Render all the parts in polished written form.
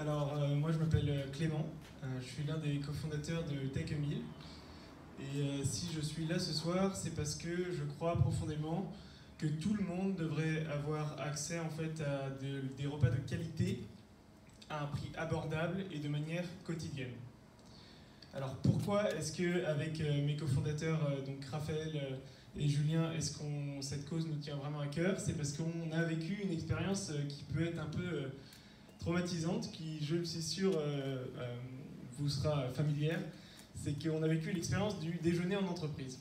Moi je m'appelle Clément, je suis l'un des cofondateurs de Tech1000 et si je suis là ce soir c'est parce que je crois profondément que tout le monde devrait avoir accès en fait à des repas de qualité à un prix abordable et de manière quotidienne. Alors pourquoi est-ce que avec mes cofondateurs donc Raphaël et Julien, cette cause nous tient vraiment à cœur? C'est parce qu'on a vécu une expérience qui peut être un peu traumatisante, qui je suis sûr vous sera familière. C'est qu'on a vécu l'expérience du déjeuner en entreprise.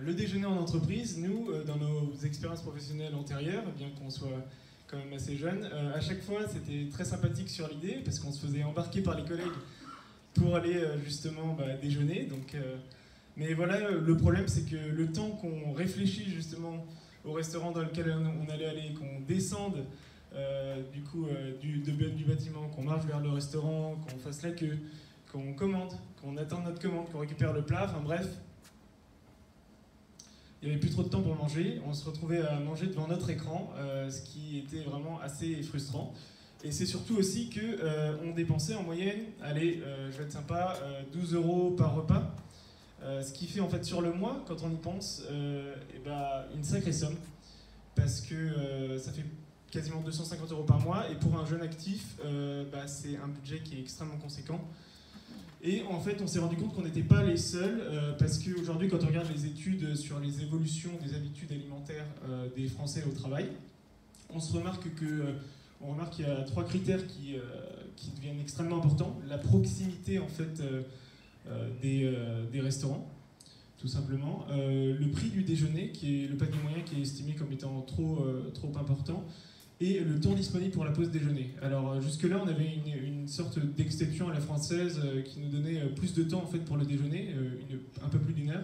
Le déjeuner en entreprise, nous, dans nos expériences professionnelles antérieures, bien qu'on soit quand même assez jeunes, à chaque fois c'était très sympathique sur l'idée, parce qu'on se faisait embarquer par les collègues pour aller justement déjeuner. Mais voilà, le problème c'est que le temps qu'on réfléchit justement au restaurant dans lequel on allait aller, qu'on descende du bâtiment, qu'on marche vers le restaurant, qu'on fasse la queue, qu'on commande, qu'on attende notre commande, qu'on récupère le plat, enfin bref, il n'y avait plus trop de temps pour manger, on se retrouvait à manger devant notre écran, ce qui était vraiment assez frustrant. Et c'est surtout aussi qu'on dépensait en moyenne, je vais être sympa, 12 € par repas, ce qui fait en fait sur le mois, quand on y pense, une sacrée somme, parce que ça fait quasiment 250 € par mois, et pour un jeune actif, c'est un budget qui est extrêmement conséquent. Et en fait, on s'est rendu compte qu'on n'était pas les seuls, parce qu'aujourd'hui, quand on regarde les études sur les évolutions des habitudes alimentaires des Français au travail, on remarque qu'il y a 3 critères qui deviennent extrêmement importants. La proximité en fait, des restaurants, tout simplement. Le prix du déjeuner, qui est le panier moyen qui est estimé comme étant trop important, et le temps disponible pour la pause déjeuner. Alors jusque-là, on avait une sorte d'exception à la française qui nous donnait plus de temps en fait, pour le déjeuner, un peu plus d'1 heure.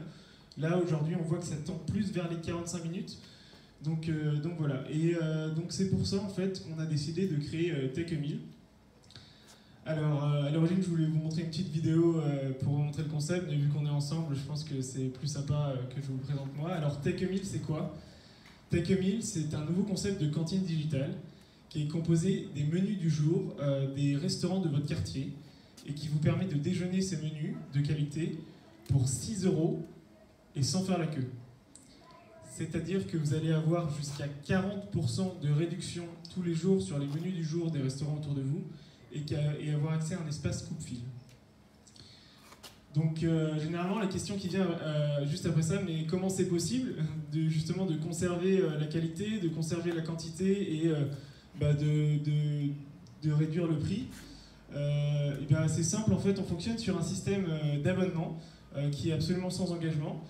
Là, aujourd'hui, on voit que ça tend plus vers les 45 minutes. Donc voilà. Et donc c'est pour ça en fait qu'on a décidé de créer Tech1000. Alors à l'origine, je voulais vous montrer une petite vidéo pour vous montrer le concept, mais vu qu'on est ensemble, je pense que c'est plus sympa que je vous le présente moi. Alors Tech1000, c'est quoi? Tech1000, c'est un nouveau concept de cantine digitale qui est composé des menus du jour, des restaurants de votre quartier, et qui vous permet de déjeuner ces menus de qualité pour 6 € et sans faire la queue. C'est-à-dire que vous allez avoir jusqu'à 40% de réduction tous les jours sur les menus du jour des restaurants autour de vous et avoir accès à un espace coupe-fil. Donc généralement la question qui vient juste après ça, mais comment c'est possible justement de conserver la qualité, de conserver la quantité et de réduire le prix? C'est simple, en fait on fonctionne sur un système d'abonnement qui est absolument sans engagement,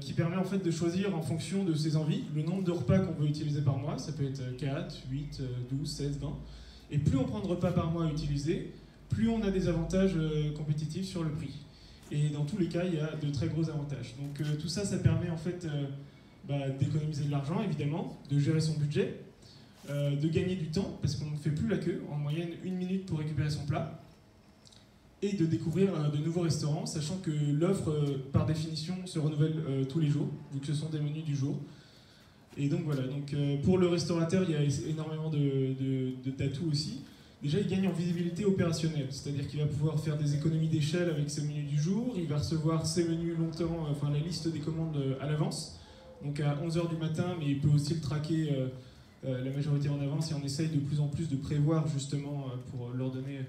qui permet en fait de choisir en fonction de ses envies le nombre de repas qu'on veut utiliser par mois. Ça peut être 4, 8, 12, 16, 20. Et plus on prend de repas par mois à utiliser, plus on a des avantages compétitifs sur le prix. Et dans tous les cas, il y a de très gros avantages. Donc tout ça, ça permet en fait d'économiser de l'argent, évidemment, de gérer son budget, de gagner du temps, parce qu'on ne fait plus la queue, en moyenne 1 minute pour récupérer son plat, et de découvrir de nouveaux restaurants, sachant que l'offre, par définition, se renouvelle tous les jours, vu que ce sont des menus du jour. Et donc voilà, pour le restaurateur, il y a énormément d'atouts aussi. Déjà, il gagne en visibilité opérationnelle, c'est-à-dire qu'il va pouvoir faire des économies d'échelle avec ses menus du jour, il va recevoir ses menus longtemps, enfin la liste des commandes à l'avance, donc à 11 h du matin, mais il peut aussi le traquer la majorité en avance, et on essaye de plus en plus de prévoir justement pour leur donner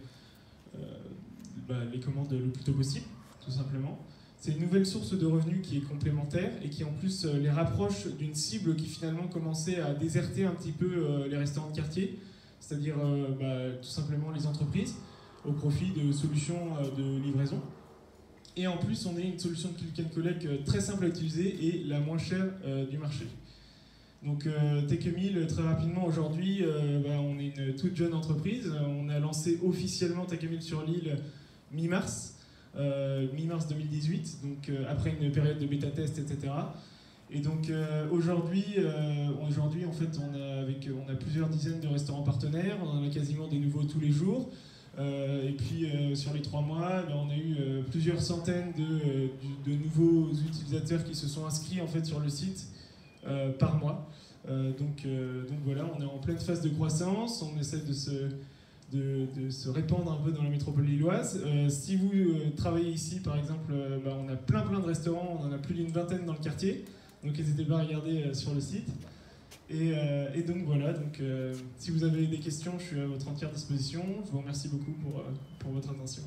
les commandes le plus tôt possible, tout simplement. C'est une nouvelle source de revenus qui est complémentaire et qui en plus les rapproche d'une cible qui finalement commençait à déserter un petit peu les restaurants de quartier, c'est-à-dire tout simplement les entreprises, au profit de solutions de livraison. Et en plus, on est une solution de click and collect très simple à utiliser et la moins chère du marché. Donc Tech1000, très rapidement aujourd'hui, on est une toute jeune entreprise. On a lancé officiellement Tech1000 sur l'île mi-mars 2018, donc après une période de bêta-test, etc. Et donc aujourd'hui, en fait, on a plusieurs dizaines de restaurants partenaires, on en a quasiment des nouveaux tous les jours. Et puis sur les 3 mois, on a eu plusieurs centaines de nouveaux utilisateurs qui se sont inscrits en fait sur le site par mois. Donc voilà, on est en pleine phase de croissance, on essaie de se répandre un peu dans la métropole lilloise. Si vous travaillez ici, par exemple, on a plein de restaurants, on en a plus d'une vingtaine dans le quartier, donc n'hésitez pas à regarder sur le site. Et donc voilà, si vous avez des questions, je suis à votre entière disposition. Je vous remercie beaucoup pour votre attention.